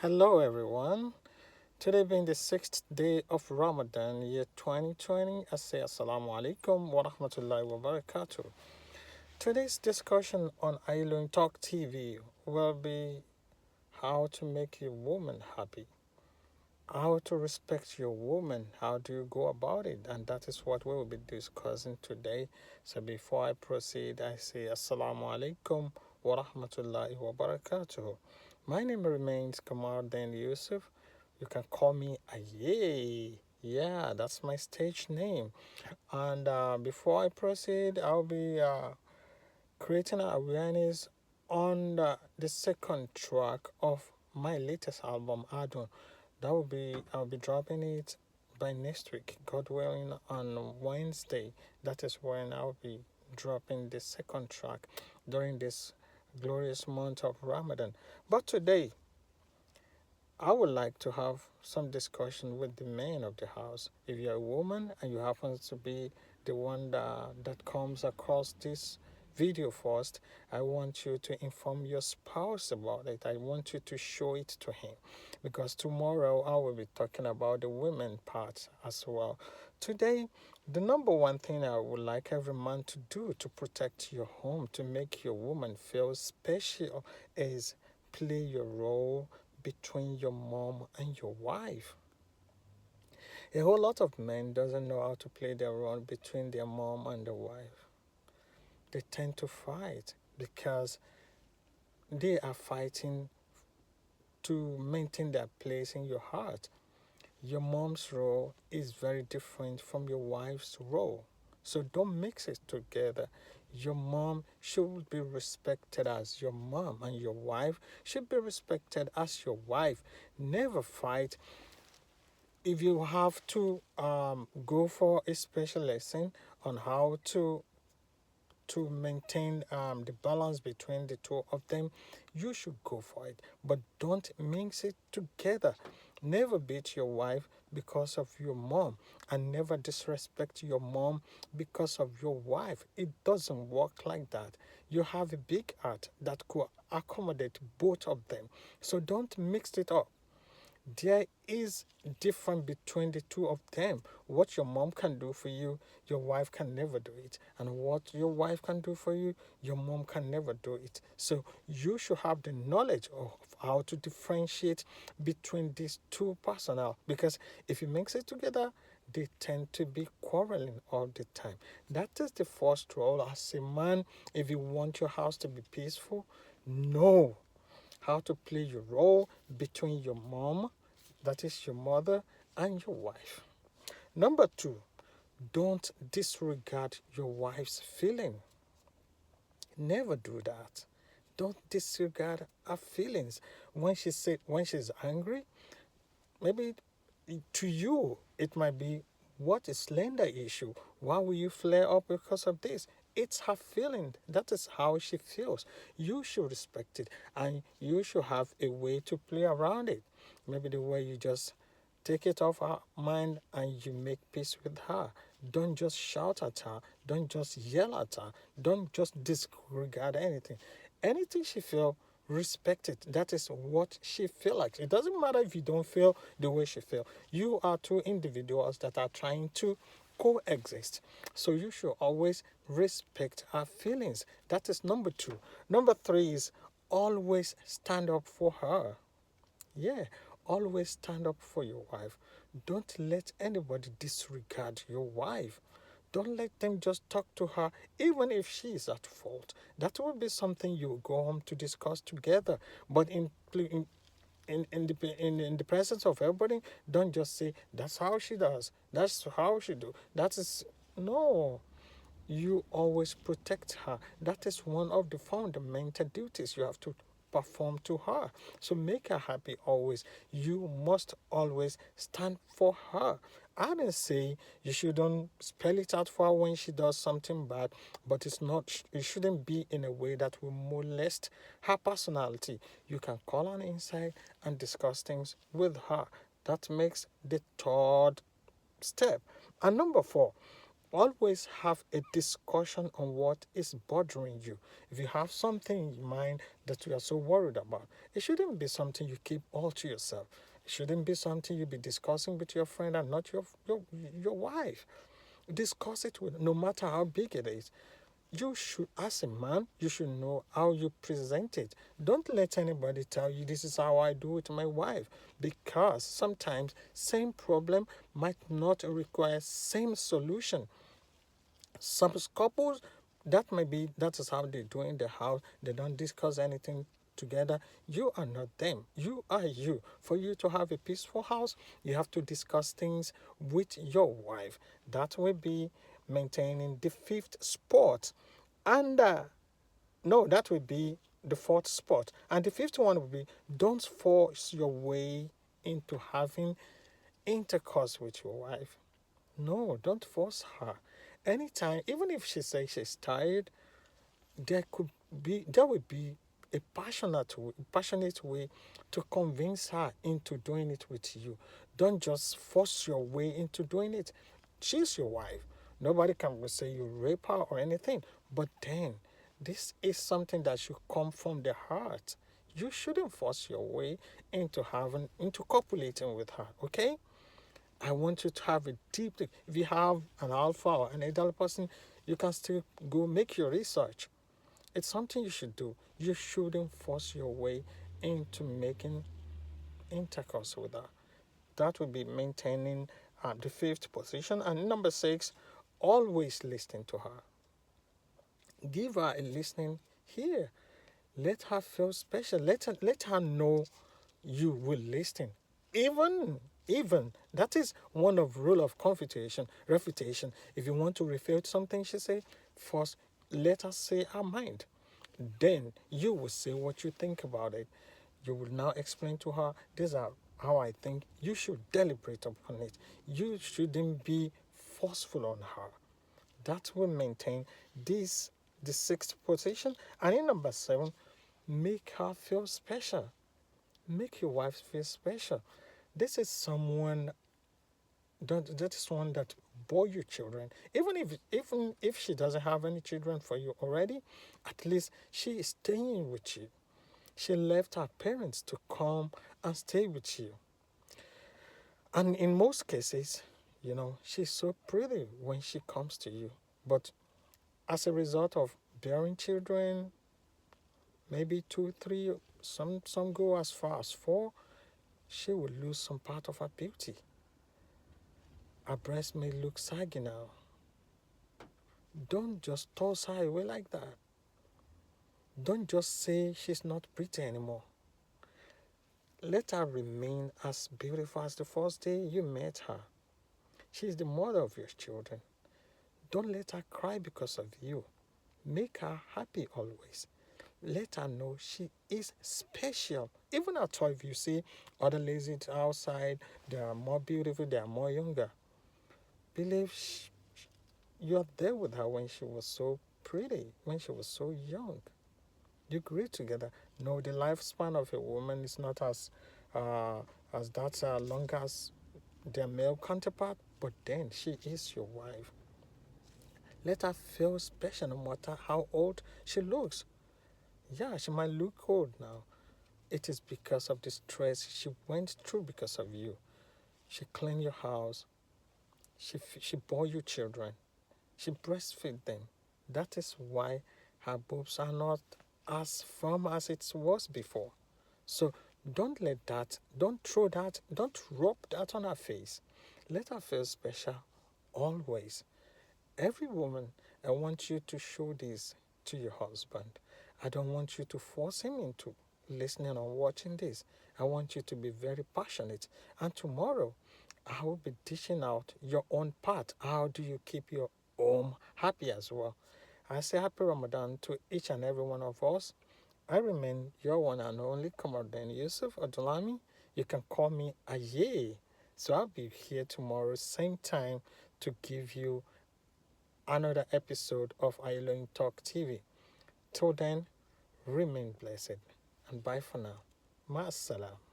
Hello, everyone. Today being the sixth day of Ramadan, year 2020, I say Assalamu alaikum wa rahmatullahi wa barakatuh. Today's discussion on Ailun Talk TV will be how to make your woman happy, how to respect your woman, how do you go about it, and that is what we will be discussing today. So before I proceed, I say Assalamu alaikum wa rahmatullahi wa barakatuh. My name remains Kamar Dan Yusuf. You can call me Aye. Yeah, that's my stage name. And before I proceed, I'll be creating awareness on the second track of my latest album, Adon. I'll be dropping it by next week, God willing, on Wednesday. That is when I'll be dropping the second track during this glorious month of Ramadan. But today, I would like to have some discussion with the man of the house. If you're a woman and you happen to be the one that comes across this video first, I want you to inform your spouse about it. I want you to show it to him because tomorrow I will be talking about the women part as well. Today, the number one thing I would like every man to do to protect your home, to make your woman feel special, is play your role between your mom and your wife. A whole lot of men doesn't know how to play their role between their mom and the wife. They tend to fight because they are fighting to maintain their place in your heart. Your mom's role is very different from your wife's role. So don't mix it together. Your mom should be respected as your mom, and your wife should be respected as your wife. Never fight. If you have to go for a special lesson on how to maintain the balance between the two of them, you should go for it. But don't mix it together. Never beat your wife because of your mom, and never disrespect your mom because of your wife. It doesn't work like that. You have a big heart that could accommodate both of them. So don't mix it up. There is difference between the two of them. What your mom can do for you, your wife can never do it. And what your wife can do for you, your mom can never do it. So you should have the knowledge of how to differentiate between these two personnel. Because if you mix it together, they tend to be quarreling all the time. That is the first role as a man. If you want your house to be peaceful, know how to play your role between your mom, that is your mother, and your wife. Number two, don't disregard your wife's feeling. Never do that. Don't disregard her feelings. When she's angry, maybe to you it might be, what is slender issue? Why will you flare up because of this? It's her feeling. That is how she feels. You should respect it, and you should have a way to play around it. Maybe the way you just take it off her mind and you make peace with her. Don't just shout at her. Don't just yell at her. Don't just disregard anything. Anything she feels, respect it. That is what she feel like. It doesn't matter if you don't feel the way she feel. You are two individuals that are trying to coexist. So you should always respect her feelings. That is number two. Number three is always stand up for her. Yeah, always stand up for your wife. Don't let anybody disregard your wife. Don't let them just talk to her, even if she is at fault. That will be something you go home to discuss together. But in the presence of everybody, don't just say, that's how she does, that's how she do. That is, no. You always protect her. That is one of the fundamental duties you have to perform to her. So make her happy always. You must always stand for her. I didn't say you shouldn't spell it out for her when she does something bad, but it shouldn't be in a way that will molest her personality. You can call her inside and discuss things with her. That makes the third step. And number four, Always have a discussion on what is bothering you. If you have something in mind that you are so worried about, it shouldn't be something you keep all to yourself. It shouldn't be something you be discussing with your friend and not your wife. Discuss it with, no matter how big it is. You should, as a man, you should know how you present it. Don't let anybody tell you this is how I do it with my wife, because sometimes same problem might not require same solution. Some couples, that is how they do in the house. They don't discuss anything together. You are not them. You are you. For you to have a peaceful house, you have to discuss things with your wife. That will be maintaining the fifth spot. And no, that would be the fourth spot. And the fifth one would be, don't force your way into having intercourse with your wife. No, don't force her. Anytime, even if she says she's tired, there would be a passionate way to convince her into doing it with you. Don't just force your way into doing it. She's your wife. Nobody can say you rape her or anything. But then, this is something that should come from the heart. You shouldn't force your way into copulating with her, okay? I want you to have a deep. If you have an alpha or an adult person, you can still go make your research. It's something you should do. You shouldn't force your way into making intercourse with her. That would be maintaining the fifth position. And number six, always listen to her. Give her a listening ear. Let her feel special. Let her know you will listen. Even that is one of rule of refutation. If you want to refute something she say, first let her say her mind. Then you will say what you think about it. You will now explain to her, these are how I think. You should deliberate upon it. You shouldn't be forceful on her. That will maintain the sixth position. And in number seven, make her feel special. Make your wife feel special. This is someone that is one that bore you children. Even if she doesn't have any children for you already, at least she is staying with you. She left her parents to come and stay with you. And in most cases, she's so pretty when she comes to you. But as a result of bearing children, maybe two, three, some go as far as four, she will lose some part of her beauty. Her breast may look saggy now. Don't just toss her away like that. Don't just say she's not pretty anymore. Let her remain as beautiful as the first day you met her. She's the mother of your children. Don't let her cry because of you. Make her happy always. Let her know she is special. Even at 12, you see other ladies outside, they are more beautiful, they are more younger. Believe you're there with her when she was so pretty, when she was so young. You grew together. No, the lifespan of a woman is not as that long as their male counterpart, but then she is your wife. Let her feel special no matter how old she looks. Yeah, she might look old now. It is because of the stress she went through because of you. She cleaned your house. She bore you children. She breastfed them. That is why her boobs are not as firm as it was before. So don't let that, don't throw that, don't rub that on her face. Let her feel special always. Every woman, I want you to show this to your husband. I don't want you to force him into listening or watching this. I want you to be very passionate. And tomorrow, I will be dishing out your own part. How do you keep your home happy as well? I say happy Ramadan to each and every one of us. I remain your one and only Kamardin Yusuf Adulami. You can call me Aye. So I'll be here tomorrow, same time, to give you another episode of Ailoin Talk TV. Till then, remain blessed and bye for now. Ma salam.